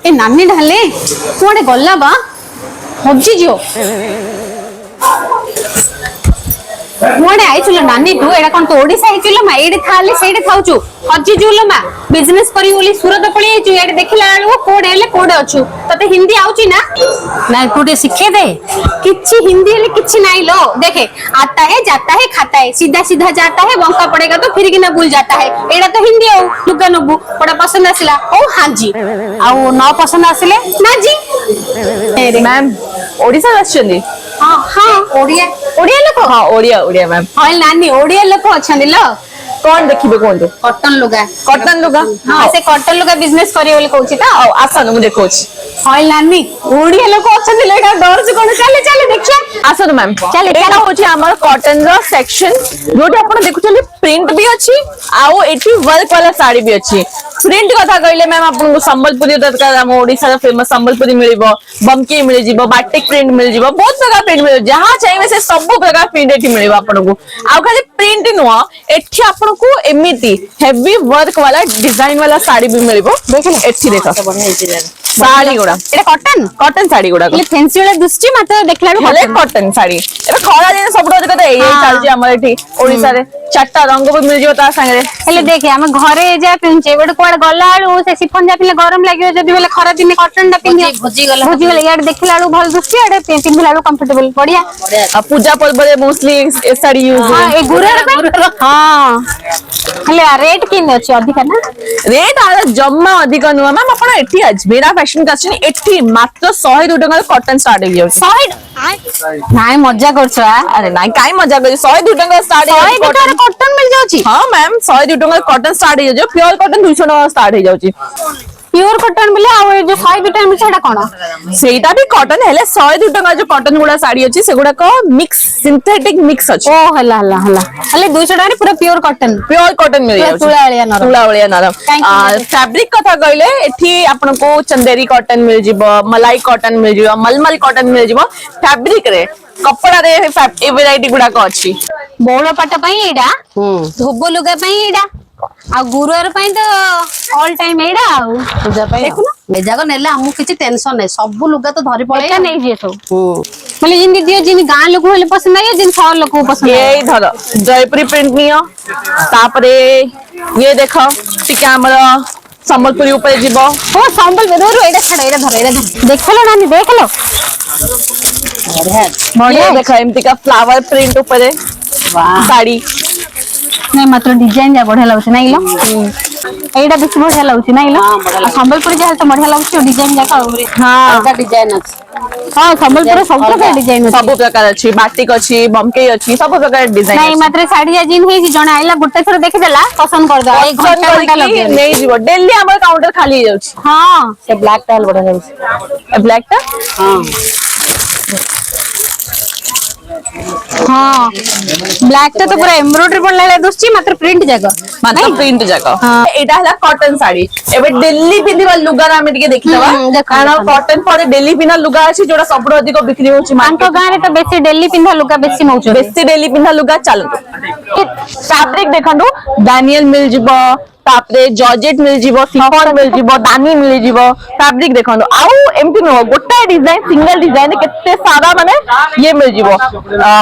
ए नानी ढाले कुआडे गल्ला बा हब्जी जियो कुआडे आइचुलो नानी तू एडा कोन तो ओडिसा आइचुलो मा एडे थाले सेडे थाउचु हब्जी जुलो मा बिजनेस करी बोली सूरत पळी आइचु एडे देखिला आलु कोडे हेले कोडे अछु तते हिंदी आउची ना ना तू सिखे दे किछि हिंदी हेले किछि नाही लो देखे आता है जाता है खाता है सीधा सीधा जाता है बंका पड़ेगा तो फिर किना भूल जाता है एडा तो हिंदी हो लुगा नबु कोडा पसंद आसिला ओ हां जी आउ न पसंद आसिले ना जी मैम ओडिसा आछनी हां हां ओडिया ओडिया लोक हां ओडिया मैम हां नानी ओडिया लोक अछंदी लो कौन देखिबे कोंतो कॉटन लुगा हां से कॉटन लुगा बिजनेस करियो बोले कहूची ता आसन मु देखोची हां नानी ओडिया लोक अछंदी लेका डर से कोन चले चले देखिया आसन मैम चले एटा होची हमर कॉटन रो सेक्शन जोटी आपण देखुचली प्रिंट भी अछि आउ एठी वर्क वाला साड़ी भी अछि प्रिंट कथा कहले मैम आपन संबलपुरी दरकार हम ओडिसा रो फेमस संबलपुरी मिलिबो बमकी मिलि जिवो बाटिक प्रिंट मिलि जिवो बहुत प्रकार प्रिंट मिलि जहां चाहिए से सब प्रकार प्रिंट एठी मिलिबो आपन को आउ खाली प्रिंट नुआ एठी आपन को एमिति हेवी वर्क वाला डिजाइन वाला साड़ी भी मिलिबो देखले एठी देखो बढ़िया हिची साड़ी गुडा एटा कॉटन साड़ी गुडा ये फैंसी वाला दुस्ती मात्र देखला हेले कॉटन साड़ी एबे खरा दिन सब रोज कते एई चलजी हमर एठी ओडिसा रे चारटा रंग भी मिल जिवो ता संगे हेले देखे हम घरे जा पिनचे बड कोड गला आलू से सिफन जा पिले गरम लागियो जदी बेले खरा दिन कॉटन दा पिनियो भुजी गला यार देखला आलू भल दुस्ती एडे पिनला आलू कंफर्टेबल बढ़िया पूजा पर्व रे मोस्टली ए साड़ी यूज हां ए गुरर हां हेले रेट किन अछि अधिक ना रेट आ जम्मा अधिक नुवा मैम आपण एठी अजमेरा फैशन कछनी एठी मात्र 102 टका कॉटन स्टार्ट हो जाउ 100 नाइ मजा करछो अरे नाइ काई मजा कर 102 टका स्टार्ट 102 टका कॉटन मिल जाउची हां मैम 102 टका कॉटन स्टार्ट हो जाउ प्योर कॉटन 200 टका स्टार्ट हो जाउची प्योर कॉटन बोले आ जो 102 टका मिल सेटा कोन सेटा भी कॉटन हेले 102 टका जो कॉटन गुडा साड़ी अछि से गुडा को मिक्स सिंथेटिक मिक्स अछि ओ हला हले 200 टका रे पूरा प्योर कॉटन मिल जाउची तुलावलिया नरम फैब्रिक कथा कहले एठी आपन को चंदेरी कॉटन मिल जिवो मलाई कॉटन मिल जिवो मलमल कॉटन मिल जिवो फैब्रिक रे कपड़ा रे ए वैरायटी गुडा को अछि बोलो पाट पई एडा धोबो लुगा पई एडा आ गुरुवार पई तो ऑल टाइम एडा आ पूजा पई देखु ना मेजा को नेला हमु किछि टेंशन नै सब लुगा तो धरि पळे का नै जे तो मतलब जिन दियो जिन गां लोक होले पसंद आयो जिन शहर लोक पसंद ये धर जयपुरी प्रिंट नियो तापरे ये देखो टिके हमर संबलपुरी ऊपर जीवो ओ संबलपुरी रो एडा छडा एडा धर देखलो नानी देखलो बढ़िया देखो एमती का फ्लावर प्रिंट ऊपर वाह साड़ी नहीं मात्र डिजाइन जा बढ़िया लागछ नाइलो एडा बेसी बढ़िया लागछ नाइलो संबलपुरी जा तो बढ़िया लागछ डिजाइन जा हां एडा डिजाइन अछि हां संबलपुरी सब प्रकार डिजाइन सब प्रकार अछि बाटिक अछि बमके अछि सब प्रकार डिजाइन नहीं मात्र साड़ी जा जिन हे जण आइला गुटे थोर देखि देला पसंद कर दो एक घंटा लगे नहीं जीवो डेली हमर काउंटर खाली जाउछ हां से ब्लैक टाइल बढ़िया लागछ ब्लैक टा हां हाँ ब्लैक तो पूरा एम्ब्रॉयडरी पड़ला दुस्ची मात्र प्रिंट जगह एटा हला कॉटन साड़ी एबे दिल्ली पिंदिबा लुगा रा हम टिके देखितबा कारण कॉटन पर दिल्ली पिना लुगा अछि जोडा सबरो अधिक बिक्री होछि मानको गां रे तो बेसी दिल्ली पिंधा लुगा बेसी मौज बेसी दिल्ली पिंधा लुगा चलतो फैब्रिक देखंडू डैनियल मिल जिवो तापरे जॉर्जेट मिल जिवो सिफॉन मिल जिवो दानी मिल जिवो फैब्रिक देखंडू आउ एमपी नो गोटा डिजाइन सिंगल डिजाइन केते सारा माने ये मिल जिवो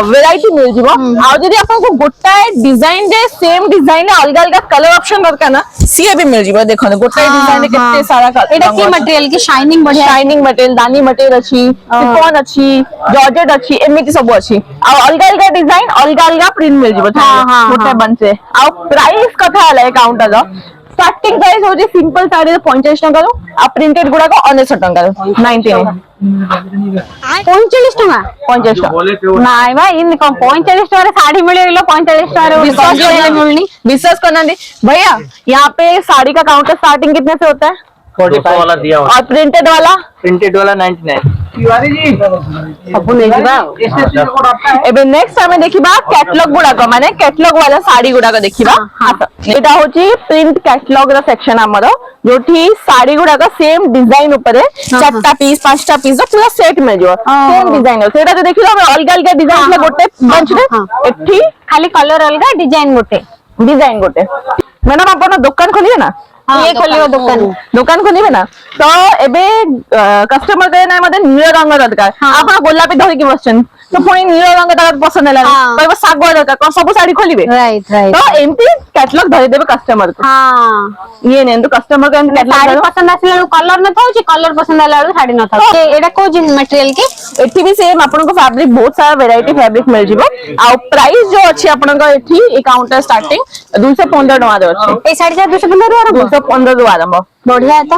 वैरायटी मिल जिवो आ जदी आपन को गोटा डिजाइन जे सेम डिजाइन अलग अलग कलर ऑप्शन दरकार ना सीए भी मिल जिवो देखंडू गोटा डिजाइन केते सारा एटा की मटेरियल की शाइनिंग बढ़िया शाइनिंग मटेरियल दानी मटेरियल अछि सिफॉन अछि जॉर्जेट अछि एमिति सब अछि आ अलग अलग डिजाइन अलग अलग प्रिंट मिल जिवो गोटा बनसे आ प्राइस कथा हला काउंटर स्टार्टिंग प्राइस होजी सिंपल साड़ी 45 टका रो आ प्रिंटेड गुडा को 19 टका रो 99 45 टका 50 टका नाइ भाई इन को 45 टका रे साड़ी मिले गेलो 45 टका रे मिलनी विश्वास करना दी भैया यहाँ पे साड़ी का काउंटर स्टार्टिंग कितने से होता है 45 वाला दिया हुआ और प्रिंटेड वाला 99 तिवारी जी अपन देखिबा एबे नेक्स्ट हमें देखिबा कैटलॉग गुडा को माने कैटलॉग वाला साड़ी गुडा को देखिबा एटा होची प्रिंट कैटलॉग रा सेक्शन हमर जोठी साड़ी गुडा का सेम डिजाइन ऊपर चारटा पीस पांचटा पीस पूरा सेट में जो सेम डिजाइन सेटा जो देखिलो हम अलग अलग डिजाइन में गोटे बंच रे एठी खाली कलर अलग डिजाइन गोटे मैडम अपन दुकान खोलिए ना ये खोलिबो दुकान खोलिबे ना तो एबे कस्टमर कहले ना मते नील रंग दरकार आपण गोलापी धरि के बसछन तो पुणी नील रंग तार पसंद है कहबो सागुआ दरकार सब साड़ी खोलिबे राइट राइट तो एमती कैटलॉग धरि देबे कस्टमर को हां ये नेन तो कस्टमर को कैटलॉग साड़ी पसंद आसिला कलर न थाउची कलर पसंद आला साड़ी न थाउ एटा को मटेरियल के एठी भी सेम आपन को फैब्रिक बहुत सारा वैरायटी फैब्रिक मिल जिवो आ प्राइस जो अछि आपन को एठी ए काउंटर स्टार्टिंग 215 टका दे अछि ए साड़ी 215 आरंभ 215 दु आरंभ बढ़िया है तो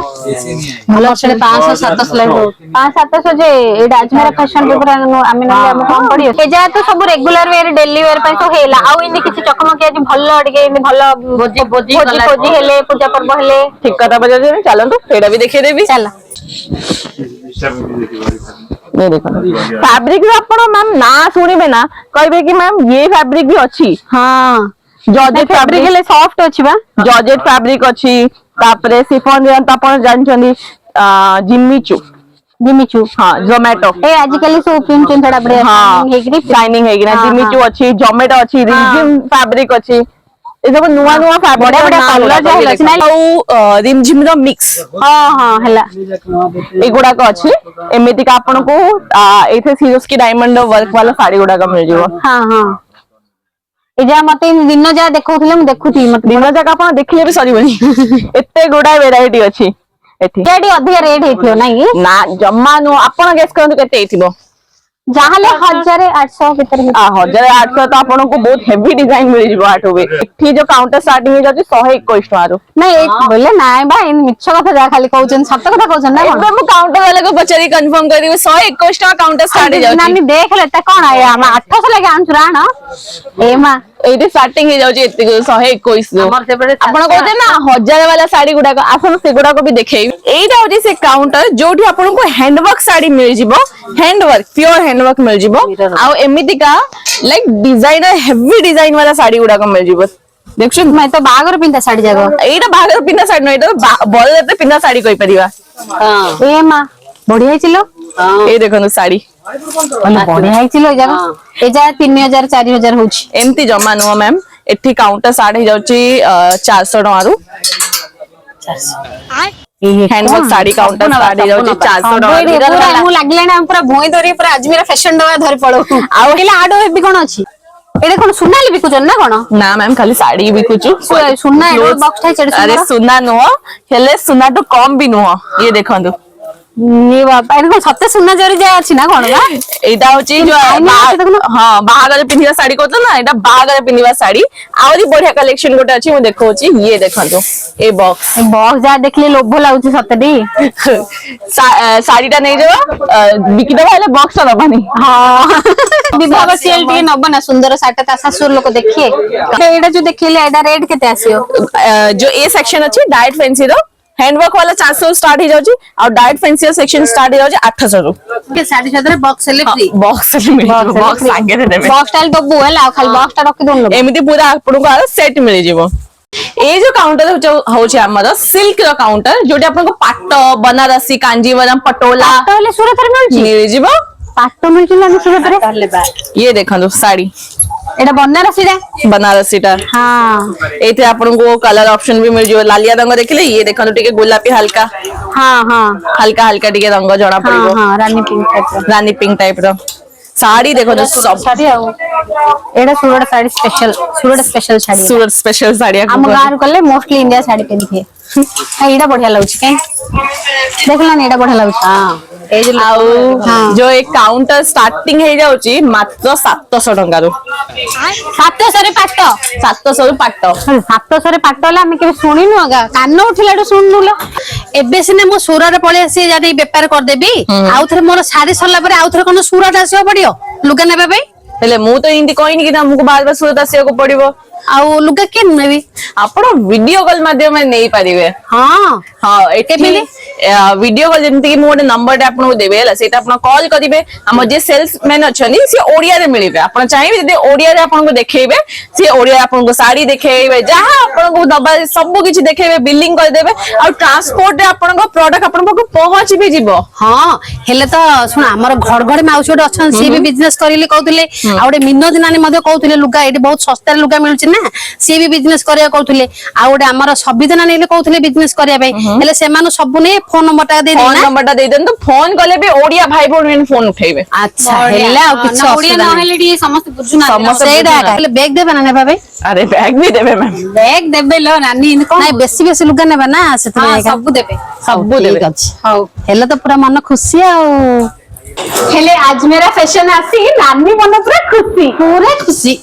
भलो से 500 700 लागो 5 700 जे एटा आज मेरा फैशन के पूरा आमी न हम कम पड़ियो ए जा तो सब रेगुलर वेयर डेली वेयर पय तो हेला आ इने किछि चकमक आज भलो टिके इने भलो भोजी हेले पूजा पर्व हेले ठीक कथा बजे जे चलंतु सेडा भी देखि देबी चल ये देखो फैब्रिक आपण मैम ना सुनिबे ना कहबे कि मैम ये फैब्रिक भी अछि हां जॉर्जेट फैब्रिक ले सॉफ्ट अछि बा जॉर्जेट फैब्रिक अछि तापरे सिफॉन जे आपण जानछनी जिम्मीचू हाँ जोमेटो ए आजिकली सो प्रिंट चंचड़ा बड़े हाँ हेगरी शाइनिंग हेगी ना जिम्मीचू अछि जोमेटो अछि रिमझिम फैब्रिक अछि ए सब नुवा नुवा फैब्रिक बड़े बड़े कलर जे हलस ना रिमझिम रो मिक्स हां हां हला एगुडा को अछि एमिति का आपण को एथे सीरोस की डायमंड वर्क वाला साड़ी गुडा का मिल जिवो हां हां ए जा मते दिन जा देखौथले हम देखुथी मते दिन जाक आपण देखले भी सरीबनी एते गुडा वैरायटी अछि एठी जेडी अधिक रेट हेथियो नाही ना जम्मा नु आपण गेस करंतु केते हेथिबो जाहले 1800 भीतर 1800 तो आपण को बहुत हेवी डिजाइन मिल जिवो आठो बे एठी जो काउंटर स्टार्टिंग हो जाची 121 टका रो नहीं ए बोले नाय बा इन मिछ कथा जा खाली कहउछन सत्य कथा कहउछन ना एकदम मु काउंटर वाला को पचरी कंफर्म कर दिबे 121 टका काउंटर स्टार्ट हो जाची नानी देख ले त कोन आया हम 800 लगे आनछु राण ए मा एठी स्टार्टिंग हो जाची एते 121 हमर से बड़े आपण कहते ना 1000 वाला साड़ी गुडा को आसन से गुडा को भी देखेई एटा होची से काउंटर जोठी आपण को हैंडवर्क साड़ी मिल जिवो हैंडवर्क प्योर हैंडवर्क मिल जिवो आ एमिति का लाइक डिजाइनर हेवी डिजाइन वाला साड़ी गुडा को मिल जिवो देखछु मैं तो बागर पिंता साड़ी जागो एटा बागर पिना साड़ी नै एटा बल जते पिना साड़ी कहि परिबा हां ए मा बढ़िया छिलो ए देखनु साड़ी बढ़िया छिलो जागो ए जा 3000 4000 होची एमती जमा नो मैम एठी काउंटर स्टार्ट हो जाउची 400 टका रु 400 हैंडवर्क साड़ी काउंटर स्टार्ट हो जाउची 400 टका पूरा मु लागले ना पूरा भोई धरी पूरा अजमेर फैशन डबा धरि पड़ो आ केला आडो हेबी कोन अछि एडे कोन सुना ले बिकुचन ना कोन ना मैम खाली साड़ी बिकुचु सुना एडो बॉक्स थाई चढ़ अरे सुना नो हेले सुना तो कम भी नो ये देखंतु ये बाबा एडे कोन सत्य सुना जरी जा अछि ना कोन बा एटा होची जो हां बाहागर पिनिया साड़ी कहतो ना एटा बाहागर पिनिवा साड़ी आउरी बढ़िया कलेक्शन गोटे अछि मु देखौची ये देखंतु ए बॉक्स जा देखले लोभ लाउची सत्यडी साड़ीटा नै जो बिकी देबा हेले बॉक्स दबानी हां विभाग सेल टी नबना सुंदर साटा ता ससुर लोक देखिए एडा जो देखिले एडा रेट केते आसियो जो ए सेक्शन अछि डाइट फैंसी रो हैंडवर्क वाला 400 स्टार्ट हो जाउची और डाइट फैंसी सेक्शन स्टार्ट हो जाउची 800 रो के 750 बॉक्स ले फ्री बॉक्स बॉक्स आगे दे देबे बॉक्स टाइल तो बुएला खाली बॉक्स टा रखि दोन एमिति पूरा आपन को सेट मिल जिवो ए जो काउंटर होचे हमर सिल्क रो काउंटर जोटी आपन को पाट बनारसी कांजीवरम पटोला पटोले सूरत रे मिल जिवो पाट मिलची ना सूरत रे ये देखंदो साड़ी एटा बनारसी टा हां एथे आपन को कलर ऑप्शन भी मिल जिवो लालिया रंग देखले ये देखंदो टिके गुलाबी हल्का हां हां हल्का हल्का टिके रंग जणा पड़िबो हां रानी पिंक टाइप रो साड़ी देखो तो सब साड़ी आउ एडा सूरत स्पेशल साड़ी हम गार कले मोस्टली इंडिया साड़ी पे दिखे एडा बढ़िया लागछ के देखला ने एडा बढ़िया लागछ हां ए जो एक काउंटर स्टार्टिंग हे जाउची मात्र 700 टका रो 700 रे पाट 700 रे पाट 700 रे पाट ला हम के सुनिनु आगा कान उठिलाडू सुननुलो एबे सिने मो सूरत पळे आसी जादी व्यापार कर देबी आउ थरे मोर साड़ी सरला परे आउ थरे कोन सूरत आसीओ पड़ियो लुगा नेबे भाई हेले मु तो इंदी कोइनी कि हमको बार बार सूरत आसीओ को पड़िबो आउ लुगा के नेबी आपण वीडियो कॉल माध्यम में नहीं पारिबे हां हां एते वीडियो कॉल जेंति कि मोर नंबर टे आपन को देबे हला सेटा आपन कॉल करिवे हम जे सेल्समैन अछनी से ओडिया रे मिलिबे आपन चाहिबे जदि ओडिया रे आपन को देखेबे से ओडिया आपन को साड़ी देखेबे जहां आपन को दबा सब किछि देखेबे बिलिंग कर देबे और ट्रांसपोर्ट रे आपन को प्रोडक्ट आपन को पहुंच भी जिवो हां हेले तो सुन हमर घर घर माउस ओडे अछन से भी बिजनेस करिले कहउतले आ ओडे मिनोद नानी मधे कहउतले लुगा एडी बहुत सस्ता लुगा मिलुछि ना सी भी बिजनेस करिया कहउथले आ ओडे हमर संविधान नेले कहउथले बिजनेस करिया पे हेले से मानु सब ने फोन नंबर टा दे फोन देना नंबर टा दे देन तो फोन कले भी ओडिया भाई बोन फोन उठेबे अच्छा हेला आ किछ ओडिया न हेले डी समस्त बुझुना समस्त सेडा हेले बैग देबे ना नेबा भाई अरे बैग भी देबे मैम बैग देबे लो नानी इन कोन नाही बेसी बेसी लुगा नेबा ना सेते हां सब देबे सब देबे हाउ हेले तो पूरा मन खुशी आ हेले आज मेरा फैशन आसी नानी मन पूरा खुशी पूरा खुशी